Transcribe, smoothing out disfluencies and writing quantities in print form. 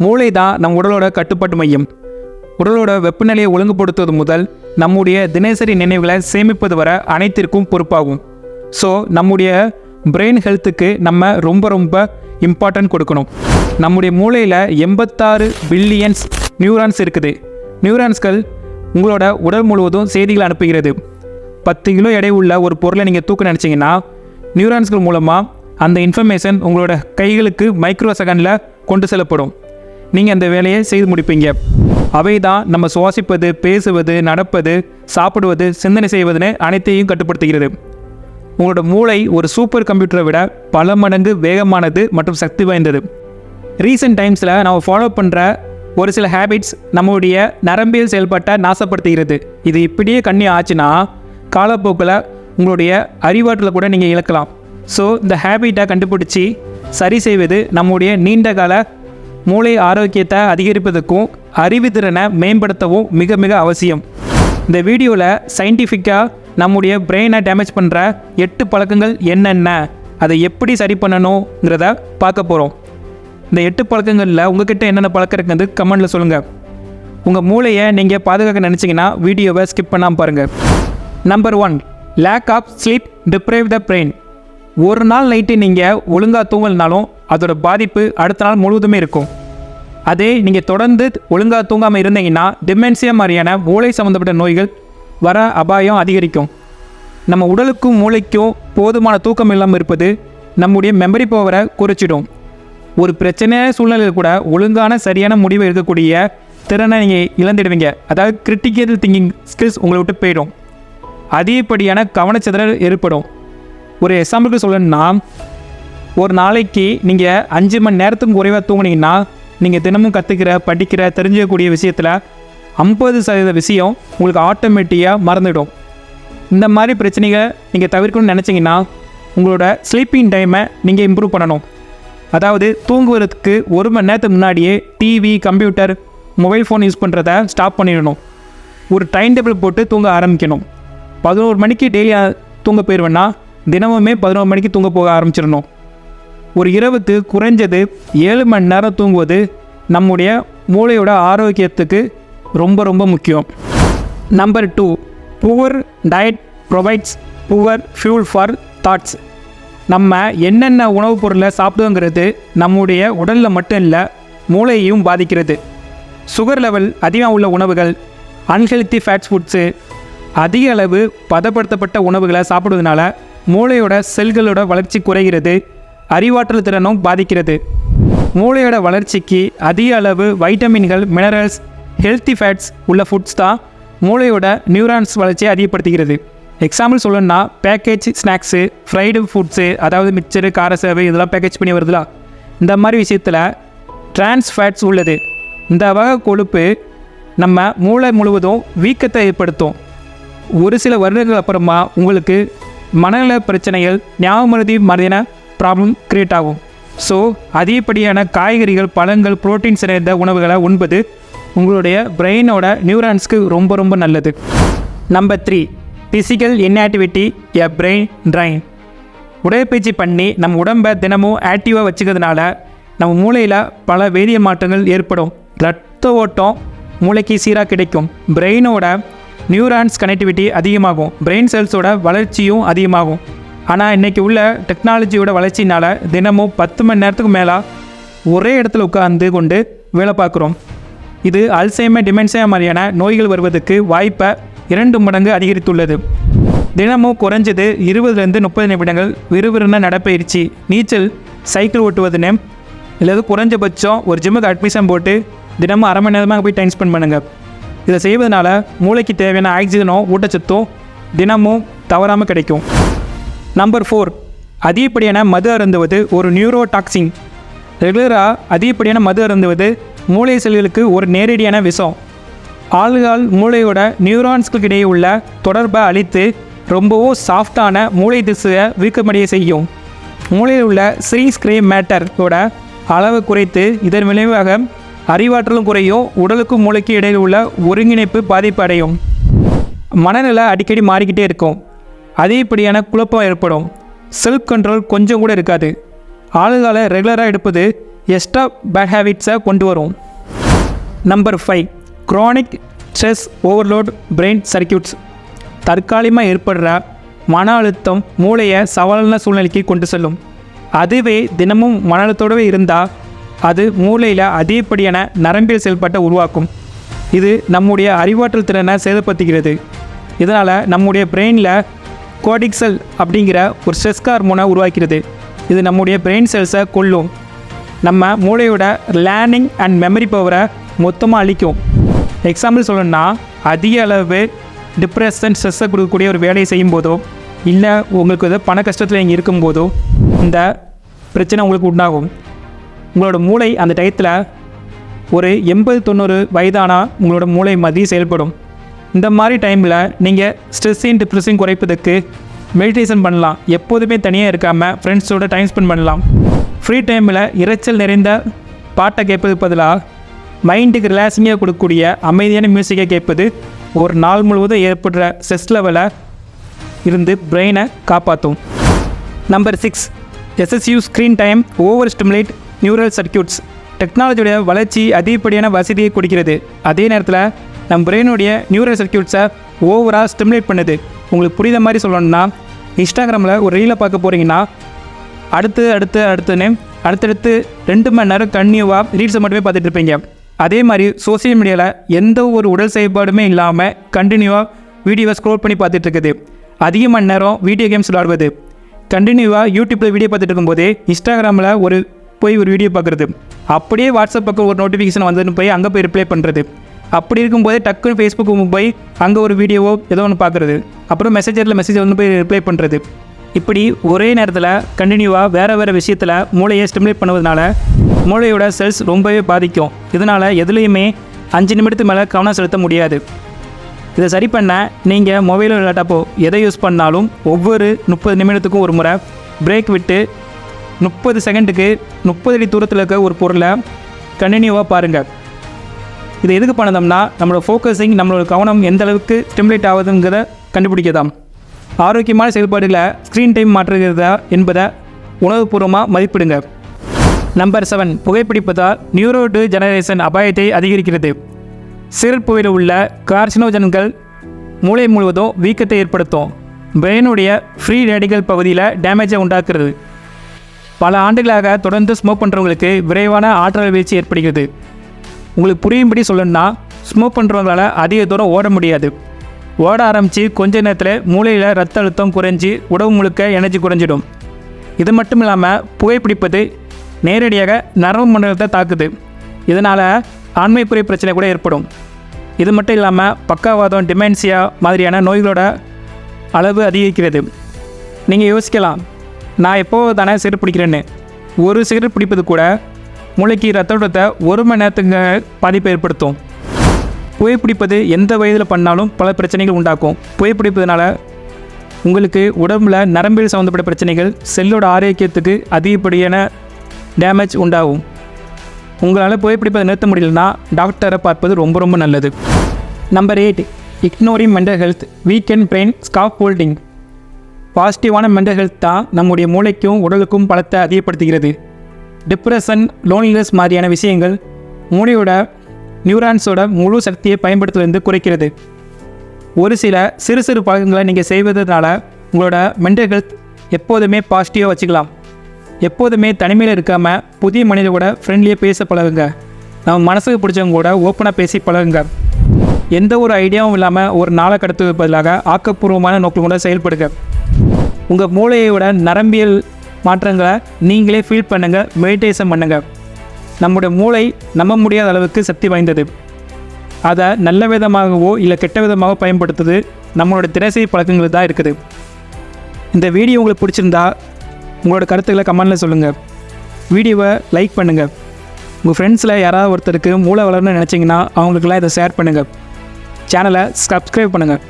மூளை தான் நம் உடலோட கட்டுப்பாட்டு மையம். உடலோட வெப்பநிலையை ஒழுங்குபடுத்துவது முதல் நம்முடைய தினசரி நினைவுகளை சேமிப்பது வரை அனைத்திற்கும் பொறுப்பாகும். ஸோ நம்முடைய பிரெயின் ஹெல்த்துக்கு நம்ம ரொம்ப இம்பார்ட்டன்ட் கொடுக்கணும். நம்முடைய மூளையில் 86 பில்லியன்ஸ் நியூரான்ஸ் இருக்குது. நியூரான்ஸ்கள் உங்களோட உடல் முழுவதும் செய்திகளை அனுப்புகிறது. 10 கிலோ எடை உள்ள ஒரு பொருளை நீங்கள் தூக்க நினச்சிங்கன்னா நியூரான்ஸ்கள் மூலமாக அந்த இன்ஃபர்மேஷன் உங்களோட கைகளுக்கு மைக்ரோ செகண்டில் கொண்டு செல்லப்படும். நீங்கள் அந்த வேலையை செய்து முடிப்பீங்க. அவை தான் நம்ம சுவாசிப்பது, பேசுவது, நடப்பது, சாப்பிடுவது, சிந்தனை செய்வதுன்னு அனைத்தையும் கட்டுப்படுத்துகிறது. உங்களோட மூளை ஒரு சூப்பர் கம்ப்யூட்டரை விட பல மடங்கு வேகமானது மற்றும் சக்தி வாய்ந்தது. ரீசெண்ட் டைம்ஸில் நம்ம ஃபாலோ பண்ணுற ஒரு சில ஹேபிட்ஸ் நம்மளுடைய நரம்பியல் செயல்பாட்டை நாசப்படுத்துகிறது. இது இப்படியே கண்ணி ஆச்சுன்னா காலப்போக்கில் உங்களுடைய அறிவாற்றலை கூட நீங்கள் இழக்கலாம். ஸோ இந்த ஹேபிட்டை கண்டுபிடிச்சி சரி செய்வது நம்முடைய நீண்ட கால மூளை ஆரோக்கியத்தை அதிகரிப்பதற்கும் அறிவுத்திறனை மேம்படுத்தவும் மிக அவசியம். இந்த வீடியோவில் சயின்டிஃபிக்காக நம்முடைய பிரெயினை டேமேஜ் பண்ணுற 8 பழக்கங்கள் என்னென்ன, அதை எப்படி சரி பண்ணணுங்கிறத பார்க்க போகிறோம். இந்த 8 பழக்கங்களில் உங்ககிட்ட என்னென்ன பழக்கம் இருக்குது கமெண்டில் சொல்லுங்கள். உங்கள் மூளையை நீங்கள் பாதுகாக்க நினச்சிங்கன்னா வீடியோவை ஸ்கிப் பண்ணாமல் பாருங்கள். Number 1, lack of sleep deprive the brain. ஒரு நாள் நைட்டு நீங்கள் ஒழுங்காக தூங்கலனாலும் அதோட பாதிப்பு அடுத்த நாள் முழுவதுமே இருக்கும். அதே நீங்கள் தொடர்ந்து ஒழுங்காக தூங்காமல் இருந்தீங்கன்னா டிமென்சியா மாதிரியான மூளை சம்மந்தப்பட்ட நோய்கள் வர அபாயம் அதிகரிக்கும். நம்ம உடலுக்கும் மூளைக்கும் போதுமான தூக்கம் இல்லாமல் இருப்பது நம்முடைய மெமரி பவரை குறைச்சிடும். ஒரு பிரச்சனையான சூழ்நிலையில் கூட ஒழுங்கான சரியான முடிவு எடுக்கக்கூடிய திறனை நீங்கள் இழந்துடுவீங்க. அதாவது கிரிட்டிக்கல் திங்கிங் ஸ்கில்ஸ் உங்களை விட்டு போயிடும். அதிகப்படியான கவனச்சிதறல் ஏற்படும். ஒரு எக்ஸாம்பிளுக்கு சொல்லணும்னா, ஒரு நாளைக்கு நீங்கள் 5 மணி நேரத்துக்கு குறைவாக தூங்குனீங்கன்னா நீங்கள் தினமும் கற்றுக்கிற, படிக்கிற, தெரிஞ்சிக்கக்கூடிய விஷயத்தில் 50% விஷயம் உங்களுக்கு ஆட்டோமேட்டிக்காக மறந்துவிடும். இந்த மாதிரி பிரச்சனைகளை நீங்கள் தவிர்க்கணும்னு நினச்சிங்கன்னா உங்களோட ஸ்லீப்பிங் டைமை நீங்கள் இம்ப்ரூவ் பண்ணணும். அதாவது தூங்குவதற்கு 1 மணி நேரத்துக்கு முன்னாடியே TV, computer, mobile phone use பண்ணுறத ஸ்டாப் பண்ணிடணும். ஒரு டைம் டேபிள் போட்டு தூங்க ஆரம்பிக்கணும். 11 மணிக்கு டெய்லி தூங்க போயிடுவேன்னா தினமுமே 11 மணிக்கு தூங்க போக ஆரம்பிச்சிடணும். ஒரு இரவுக்கு குறைஞ்சது 7 மணி நேரம் தூங்குவது நம்முடைய மூளையோட ஆரோக்கியத்துக்கு ரொம்ப முக்கியம். Number 2, poor diet provides poor fuel for thoughts. நம்ம என்னென்ன உணவுப் பொருளை சாப்பிடுங்கிறது நம்முடைய உடலில் மட்டும் இல்லை, மூளையையும் பாதிக்கிறது. சுகர் லெவல் அதிகமாக உள்ள உணவுகள், அன்ஹெல்த்தி ஃபேட்ஸ் ஃபுட்ஸு, அதிக அளவு பதப்படுத்தப்பட்ட உணவுகளை சாப்பிடுவதனால மூளையோட செல்களோட வளர்ச்சி குறைகிறது, அறிவாற்றல் திறனும் பாதிக்கிறது. மூளையோட வளர்ச்சிக்கு அதிக அளவு வைட்டமின்கள், மினரல்ஸ், ஹெல்த்தி ஃபேட்ஸ் உள்ள ஃபுட்ஸ் தான் மூளையோட நியூரான்ஸ் வளர்ச்சியை அதிகப்படுத்துகிறது. எக்ஸாம்பிள் சொல்லணும்னா பேக்கேஜ் ஸ்நாக்ஸு, ஃப்ரைடு ஃபுட்ஸு, அதாவது மிக்சரு, கார சேவை, இதெல்லாம் பேக்கேஜ் பண்ணி வருதுல, இந்த மாதிரி விஷயத்தில் டிரான்ஸ் ஃபேட்ஸ் உள்ளது. இந்த வகை கொழுப்பு நம்ம மூளை முழுவதும் வீக்கத்தை ஏற்படுத்தும். ஒரு சில வருடங்கள் அப்புறமா உங்களுக்கு மனநல பிரச்சனைகள், ஞாபகமறதி மாதிரியான ப்ராப்ளம் க்ரியேட் ஆகும். ஸோ அதிகப்படியான காய்கறிகள், பழங்கள், புரோட்டீன்ஸ் நிறைந்த உணவுகளை உண்பது உங்களுடைய பிரெயினோட நியூரான்ஸ்க்கு ரொம்ப நல்லது. Number 3, physical inactivity a brain drain. உடற்பயிற்சி பண்ணி நம்ம உடம்பை தினமும் ஆக்டிவாக வச்சுக்கிறதுனால நம்ம மூளையில் பல வேதிய மாற்றங்கள் ஏற்படும். ரத்த ஓட்டம் மூளைக்கு சீராக கிடைக்கும். பிரெயினோட நியூரான்ஸ் கனெக்டிவிட்டி அதிகமாகும். பிரெயின் செல்ஸோட வளர்ச்சியும் அதிகமாகும். ஆனால் இன்றைக்கி உள்ள டெக்னாலஜியோட வளர்ச்சினால் தினமும் 10 மணி நேரத்துக்கு மேலே ஒரே இடத்துல உட்கார்ந்து கொண்டு வேலை பார்க்குறோம். இது அல்சைமர், டிமென்சியா மாதிரியான நோய்கள் வருவதற்கு வாய்ப்பை 2 மடங்கு அதிகரித்துள்ளது. தினமும் குறைஞ்சது 20-30 நிமிடங்கள் விறுவிறுன நடைப்பயிற்சி, நீச்சல், சைக்கிள் ஓட்டுவதுன்னு இல்லது குறைஞ்சபட்சம் ஒரு ஜிம்முக்கு அட்மிஷன் போட்டு தினமும் அரை மணி நேரமாக போய் டைம் ஸ்பெண்ட் பண்ணுங்கள். இதை செய்வதனால மூளைக்கு தேவையான ஆக்சிஜனும் ஊட்டச்சத்தும் தினமும் தவறாமல் கிடைக்கும். நம்பர் 4, அதிகப்படியான மது அருந்துவது ஒரு நியூரோடாக்சின். ரெகுலராக அதிகப்படியான மது அருந்துவது மூளை செல்களுக்கு ஒரு நேரடியான விஷம். ஆள்கால் மூளையோட நியூரான்ஸ்களுக்கு இடையே உள்ள தொடர்பை அழித்து ரொம்பவும் சாஃப்டான மூளை திசுவை வீக்கமடைய செய்யும். மூளையில் உள்ள ஸ்ரீ மேட்டரோட அளவு குறைத்து இதன் விளைவாக அறிவாற்றலும் குறையும். உடலுக்கும் மூளைக்கு இடையில் உள்ள ஒருங்கிணைப்பு பாதிப்பு அடையும். மனநிலை அடிக்கடி மாறிக்கிட்டே இருக்கும். அதிகப்படியான குழப்பம் ஏற்படும். செல்ஃப் கண்ட்ரோல் கொஞ்சம் கூட இருக்காது. ஆளுகாலை ரெகுலராக எடுப்பது எக்ஸ்ட்ரா பேட் ஹேபிட்ஸை கொண்டு வரும். Number 5, chronic stress overload brain circuits. தற்காலிகமாக ஏற்படுற மன அழுத்தம் மூளையை சவாலான சூழ்நிலைக்கு கொண்டு செல்லும். அதுவே தினமும் மன அழுத்தத்தோடவே இருந்தால் அது மூளையில் அதிகப்படியான நரம்பியல் செயல்பாட்டை உருவாக்கும். இது நம்முடைய அறிவாற்றல் திறனை சேதப்படுத்துகிறது. இதனால் நம்முடைய பிரெயினில் கோர்டிசல் அப்படிங்கிற ஒரு ஸ்ட்ரெஸ் ஹார்மோனை உருவாக்கிறது. இது நம்முடைய பிரெயின் செல்ஸை கொல்லும். நம்ம மூளையோட லேர்னிங் அண்ட் மெமரி பவரை மொத்தமாக அழிக்கும். எக்ஸாம்பிள் சொல்லணும்னா, அதிக அளவு டிப்ரெஷன் ஸ்ட்ரெஸ்ஸை கொடுக்கக்கூடிய ஒரு வேலையை செய்யும்போதோ இல்லை உங்களுக்கு வந்து பண கஷ்டத்தில் இங்கே இருக்கும்போதோ இந்த பிரச்சனை உங்களுக்கு உண்டாகும். உங்களோட மூளை அந்த டயத்தில் ஒரு 80-90 வயதானா உங்களோட மூளை மாதிரி செயல்படும். இந்த மாதிரி டைமில் நீங்கள் ஸ்ட்ரெஸ்ஸையும் டிப்ரெஷன் குறைப்பதற்கு மெடிடேஷன் பண்ணலாம். எப்போதுமே தனியாக இருக்காமல் ஃப்ரெண்ட்ஸோட டைம் ஸ்பெண்ட் பண்ணலாம். ஃப்ரீ டைமில் இரைச்சல் நிறைந்த பாட்டை கேட்பது பதிலாக மைண்டுக்கு ரிலாக்ஸிங்காக கொடுக்கக்கூடிய அமைதியான மியூசிக்கை கேட்பது ஒரு நாள் முழுவதும் ஏற்படுற ஸ்ட்ரெஸ் லெவலை இருந்து பிரெயினை காப்பாற்றும். Number 6, excessive screen time over stimulate neural circuits. டெக்னாலஜியோடைய வளர்ச்சி அதிகப்படியான வசதியை கொடுக்கிறது. அதே நேரத்தில் நம்ம பிரெயினுடைய நியூரல் சர்க்கியூட்ஸை ஓவராக ஸ்டிமுலேட் பண்ணுது. உங்களுக்கு புரியுத மாதிரி சொல்லணும்னா, இன்ஸ்டாகிராமில் ஒரு ரீலை பார்க்க போகிறீங்கன்னா அடுத்தடுத்து 2 மணி நேரம் கன்டினியூவாக ரீல்ஸை மட்டுமே பார்த்துட்டு இருப்பீங்க. அதே மாதிரி சோசியல் மீடியாவில் எந்த ஒரு உடல் செயல்பாடுமே இல்லாமல் கண்டினியூவாக வீடியோவை ஸ்க்ரோல் பண்ணி பார்த்துட்டு இருக்குது. அதிக மணி நேரம் வீடியோ கேம்ஸ் விளாடுவது, கண்டினியூவாக யூடியூப்பில் வீடியோ பார்த்துட்டு இருக்கும்போதே இன்ஸ்டாகிராமில் ஒரு வீடியோ பார்க்குறது, அப்படியே வாட்ஸ்அப் பக்கம் ஒரு நோட்டிஃபிகேஷன் வந்துன்னு போய் அங்கே போய் ரிப்ளை பண்ணுறது, அப்படி இருக்கும்போதே டக்குன்னு ஃபேஸ்புக்கு போய் அங்கே ஒரு வீடியோவோ ஏதோ ஒன்று பார்க்குறது, அப்புறம் மெசேஜ் வந்து போய் ரிப்ளை பண்ணுறது. இப்படி ஒரே நேரத்தில் கண்டினியூவாக வேறு விஷயத்தில் மூளையை ஸ்டிமுலேட் பண்ணுவதனால மூளையோட செல்ஸ் ரொம்பவே பாதிக்கும். இதனால் எதுலேயுமே 5 நிமிடத்துக்கு மேலே கவனம் செலுத்த முடியாது. இதை சரி பண்ண நீங்கள் மொபைலோ லேப்டாப்போ எதை யூஸ் பண்ணாலும் ஒவ்வொரு 30 நிமிடத்துக்கும் ஒரு முறை பிரேக் விட்டு 30 செகண்டுக்கு 30 அடி தூரத்தில் இருக்க ஒரு பொருளை கண்டினியூவாக பாருங்கள். இது எதுக்கு பண்ணதோம்னா, நம்மளோட ஃபோக்கஸிங், நம்மளோட கவனம் எந்த அளவுக்கு ஸ்டிமுலேட் ஆகுதுங்கிறத கண்டுபிடிக்கதான். ஆரோக்கியமான செயல்பாடுகளை ஸ்க்ரீன் டைம் மாற்றுகிறதா என்பதை உணவுபூர்வமாக மதிப்பிடுங்க. நம்பர் 7, புகைப்பிடிப்பதால் நியூரோ ஜெனரேஷன் அபாயத்தை அதிகரிக்கிறது. சிகரெட் புகையில் உள்ள கார்சினோஜன்கள் மூளை முழுவதும் வீக்கத்தை ஏற்படுத்தும். பிரெயினுடைய ஃப்ரீ ரேடிக்கல் பகுதியில் டேமேஜை உண்டாக்குறது. பல ஆண்டுகளாக தொடர்ந்து ஸ்மோக் பண்ணுறவங்களுக்கு விரைவான ஆற்றல் வீழ்ச்சி ஏற்படுகிறது. உங்களுக்கு புரியும்படி சொல்லணும்னா, ஸ்மோக் பண்ணுறவங்களால் அதிக தூரம் ஓட முடியாது. ஓட ஆரம்பித்து கொஞ்ச நேரத்தில் மூளையில் ரத்த அழுத்தம் குறைஞ்சி உடம்பு முழுக்க எனர்ஜி குறைஞ்சிடும். இது மட்டும் இல்லாமல் புகைப்பிடிப்பது நேரடியாக நரம்பு மண்டலத்தை தாக்குது. இதனால் ஆண்மைக்குறை பிரச்சனை கூட ஏற்படும். இது மட்டும் இல்லாமல் பக்கவாதம், டிமென்சியா மாதிரியான நோய்களோட அளவு அதிகரிக்கிறது. நீங்கள் யோசிக்கலாம், நான் எப்போது தானே சிகரெட் பிடிக்கிறேன்னு. ஒரு சிகரெட் பிடிப்பது கூட மூளைக்கு ரத்த ஓட்டத்தை 1 மணி நேரத்துக்கு பாதிப்பை ஏற்படுத்தும். புகைப்பிடிப்பது எந்த வயதில் பண்ணாலும் பல பிரச்சனைகள் உண்டாக்கும். புகைப்பிடிப்பதனால உங்களுக்கு உடம்பில் நரம்பியல் சம்மந்தப்பட்ட பிரச்சனைகள், செல்லோட ஆரோக்கியத்துக்கு அதிகப்படியான டேமேஜ் உண்டாகும். உங்களால் புகைப்பிடிப்பதை நிறுத்த முடியலன்னா டாக்டரை பார்ப்பது ரொம்ப நல்லது. Number 8, ignoring mental health weekend brain scab holding. பாசிட்டிவான மென்டல் ஹெல்த் தான் நம்முடைய மூளைக்கும் உடலுக்கும் பலத்தை அதிகப்படுத்துகிறது. டிப்ரெஷன், லோன்லினஸ் மாதிரியான விஷயங்கள் மூளையோட நியூரான்ஸோட முழு சக்தியை பயன்படுத்துவதிலிருந்து குறைக்கிறது. ஒரு சில சிறு பழக்கங்களை நீங்கள் செய்வதனால உங்களோட மென்டல் ஹெல்த் எப்போதுமே பாசிட்டிவாக வச்சுக்கலாம். எப்போதுமே தனிமையில் இருக்காமல் புதிய மனிதர் கூட ஃப்ரெண்ட்லியாக பேச பழகுங்க. நம்ம மனசுக்கு பிடிச்சவங்க கூட ஓப்பனாக பேசி பழகுங்க. எந்த ஒரு ஐடியாவும் இல்லாமல் ஒரு நாளை கடத்துவதற்கு பதிலாக ஆக்கப்பூர்வமான நோக்கம் கூட செயல்படுங்க. உங்கள் மூளையோட நரம்பியல் மாற்றங்களை நீங்களே ஃபீல் பண்ணுங்கள், மெடிடேஷன் பண்ணுங்கள். நம்முடைய மூளை நம்ப முடியாத அளவுக்கு சக்தி வாய்ந்தது. அதை நல்ல விதமாகவோ இல்லை கெட்ட விதமாகவோ பயன்படுத்துறது நம்மளோட தினசரி பழக்கங்கள் தான் இருக்குது. இந்த வீடியோ உங்களுக்கு பிடிச்சிருந்தா உங்களோட கருத்துக்களை கமெண்டில் சொல்லுங்கள். வீடியோவை லைக் பண்ணுங்கள். உங்கள் ஃப்ரெண்ட்ஸில் யாராவது ஒருத்தருக்கு மூளை வளரணும்னு நினச்சிங்கன்னா அவங்களுக்கெல்லாம் இதை ஷேர் பண்ணுங்கள். சேனலை சப்ஸ்கிரைப் பண்ணுங்கள்.